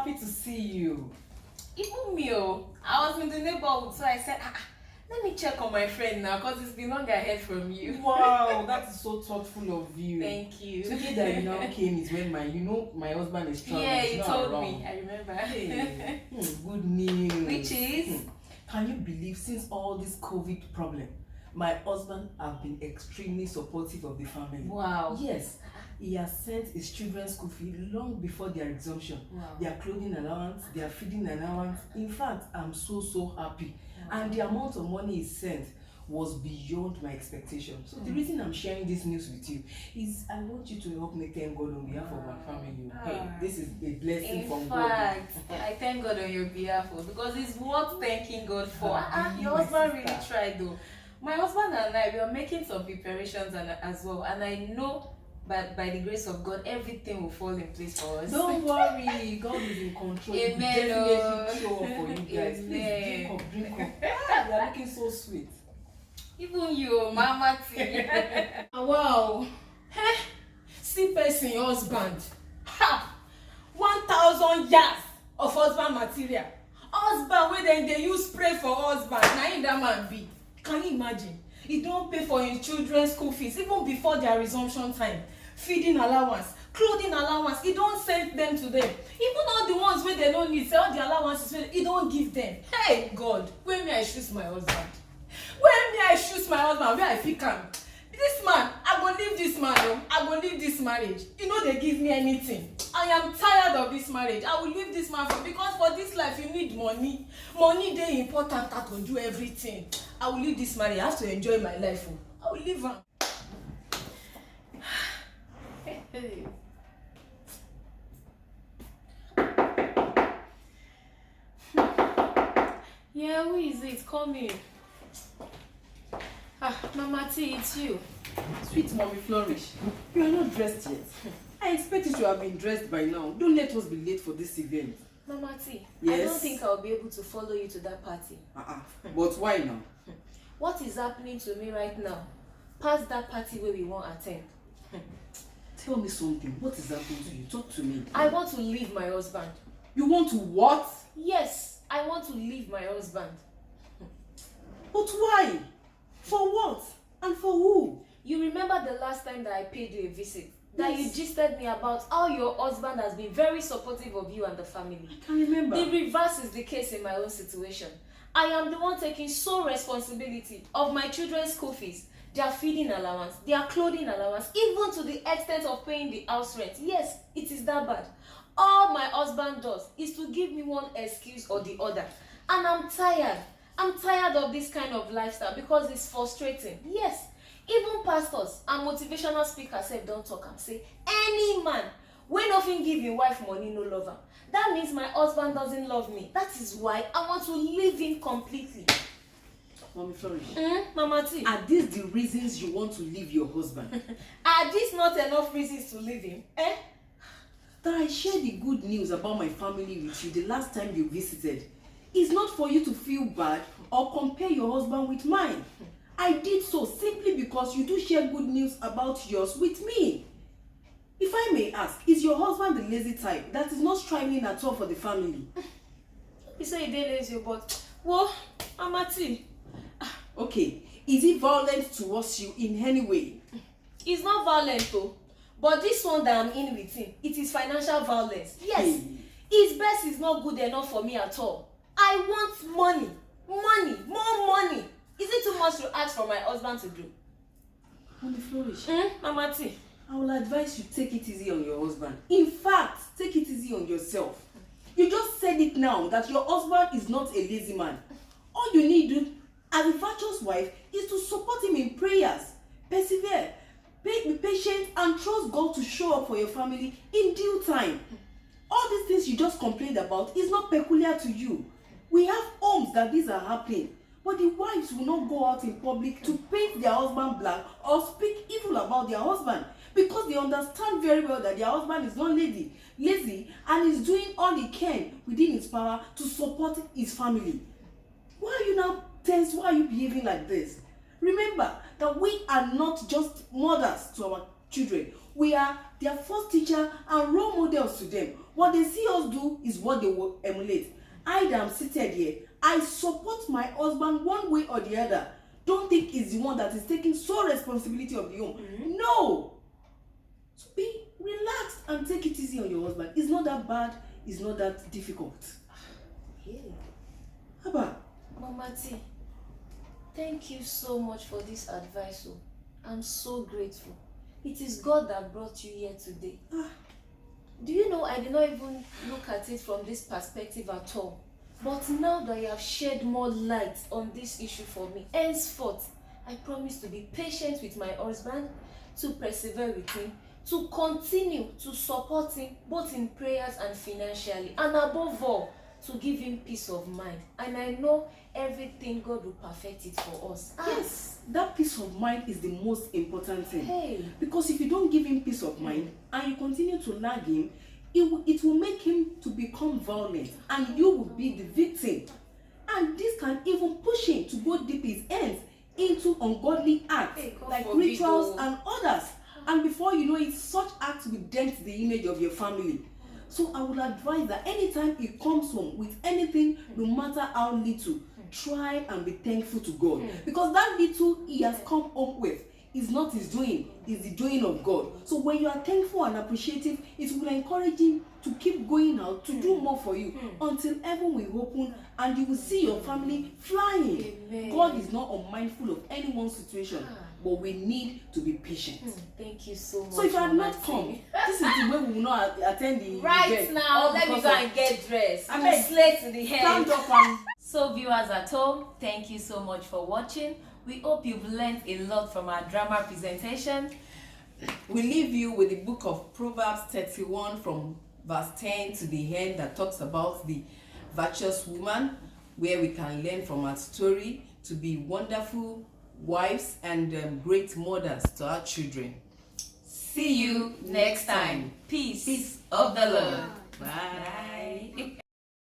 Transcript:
happy to see you. Even me, I was in the neighborhood, so I said, let me check on my friend now, because it's been long I heard from you. Wow, that is so thoughtful of you. Thank you. Today that you now came is when my husband is traveling. Yeah, you told around. me. I remember. Hey, good news. Which is? Can you believe since all this COVID problem, my husband has been extremely supportive of the family. Wow. Yes. He has sent his children's school fee long before their resumption. Wow. Their clothing allowance, their feeding allowance. In fact, I'm so happy. Wow. And the amount of money he sent was beyond my expectation. So the reason I'm sharing this news with you is I want you to help me thank God on behalf of my family. Hey, this is a blessing from God. In fact, I thank God on your behalf because it's worth thanking God for. Your husband really tried though. My husband and I, we are making some preparations as well, and I know but by the grace of God, everything will fall in place for us. Don't worry, God is in control. Amen. Definitely show up for you guys. Amen. Please drink up. You are looking so sweet. Even you, Mama T. Wow. Hey, see person husband. Ha! 1,000 yards of husband material. Husband wey dem dey use spray for husband. Na him that man be. Can you imagine? He don pay for his children's school fees even before their resumption time. Feeding allowance, clothing allowance, he don send them to them. Even all the ones wey dem no need, say all the allowances wey he don give them. Hey God, where me I choose my husband? Where me I choose my husband? Where I pick am? This man, I go leave this man o. I go leave this marriage. He no dey give me anything. I am tired of this marriage. I will leave this man because for this life you need money. Money dey important to do everything. I will leave this marriage. I have to enjoy my life o. I will leave am. Yeah, who is it? Come in. Mama T, it's you. Sweet mommy Flourish, you are not dressed yet. I expect you to have been dressed by now. Don't let us be late for this event. Mama T, yes? I don't think I'll be able to follow you to that party. But why now? What is happening to me right now? Past that party where we won't attend. Tell me something. What is happening to you? Talk to me. I want to leave my husband. You want to what? Yes, I want to leave my husband. But why? For what? And for who? You remember the last time that I paid you a visit? That Yes. you gisted me about how your husband has been very supportive of you and the family. I can remember. The reverse is the case in my own situation. I am the one taking sole responsibility of my children's school fees, their feeding allowance, their clothing allowance, even to the extent of paying the house rent. Yes, it is that bad. All my husband does is to give me one excuse or the other. And I'm tired. I'm tired of this kind of lifestyle because it's frustrating. Yes, even pastors and motivational speakers sef don talk am say any man wey no fit give him wife money no love am. That means my husband doesn't love me. That is why I want to leave him completely. Mommy Flourish. Mama T. Are these the reasons you want to leave your husband? Are these not enough reasons to leave him? That I shared the good news about my family with you the last time you visited. It's not for you to feel bad or compare your husband with mine. I did so simply because you do share good news about yours with me. If I may ask, is your husband the lazy type that is not striving at all for the family? You say you dey lazy, but well, Mama T. Okay, is he violent towards you in any way? He's not violent though, but this one that I'm in with him, it is financial violence. Yes, his best is not good enough for me at all. I want money, more money. Is it too much to ask for my husband to do? Mommy Flourish. Mama T. I will advise you take it easy on your husband. In fact, take it easy on yourself. You just said it now that your husband is not a lazy man. All you need to do as a virtuous wife is to support him in prayers, persevere, be patient, and trust God to show up for your family in due time. All these things you just complained about is not peculiar to you. We have homes that these are happening. But the wives will not go out in public to paint their husband black or speak evil about their husband because they understand very well that their husband is not lazy and is doing all he can within his power to support his family. Why are you now tense? Why are you behaving like this? Remember that we are not just mothers to our children. We are their first teacher and role models to them. What they see us do is what they will emulate. I that am seated here, I support my husband one way or the other. Don't think he's the one that is taking sole responsibility of the home. No. So be relaxed and take it easy on your husband. It's not that bad. It's not that difficult. Yeah. Haba. Mama T, thank you so much for this advice. Oh. I'm so grateful. It is God that brought you here today. Do you know, I did not even look at it from this perspective at all. But now that you have shed more light on this issue for me, henceforth, I promise to be patient with my husband, to persevere with him, to continue to support him both in prayers and financially, and above all, to give him peace of mind. And I know everything God will perfect it for us. Yes, that peace of mind is the most important thing. Hey. Because if you don't give him peace of mind and you continue to nag him, it will make him to become violent and you will be the victim. And this can even push him to go deep his ends into ungodly acts like rituals and others. And before you know it, such acts will dent the image of your family. So I would advise that anytime he comes home with anything, no matter how little, try and be thankful to God. Because that little he has come home with is not his doing, it's the doing of God. So when you are thankful and appreciative, it will encourage him to keep going out, to do more for you, until heaven will open and you will see your family flying. Amen. God is not unmindful of anyone's situation, but we need to be patient. Thank you so much. So if you had not Mama come, T. this is the way we will not attend the Right event. now, All let me because go of- and get dressed. I I'm beg. slate to the head. Stand up and So viewers at home, thank you so much for watching. We hope you've learned a lot from our drama presentation. we leave you with the book of Proverbs 31 from verse 10 to the end that talks about the virtuous woman, where we can learn from her story to be wonderful wives and great mothers to our children. See you next time. Peace of the Lord. Bye.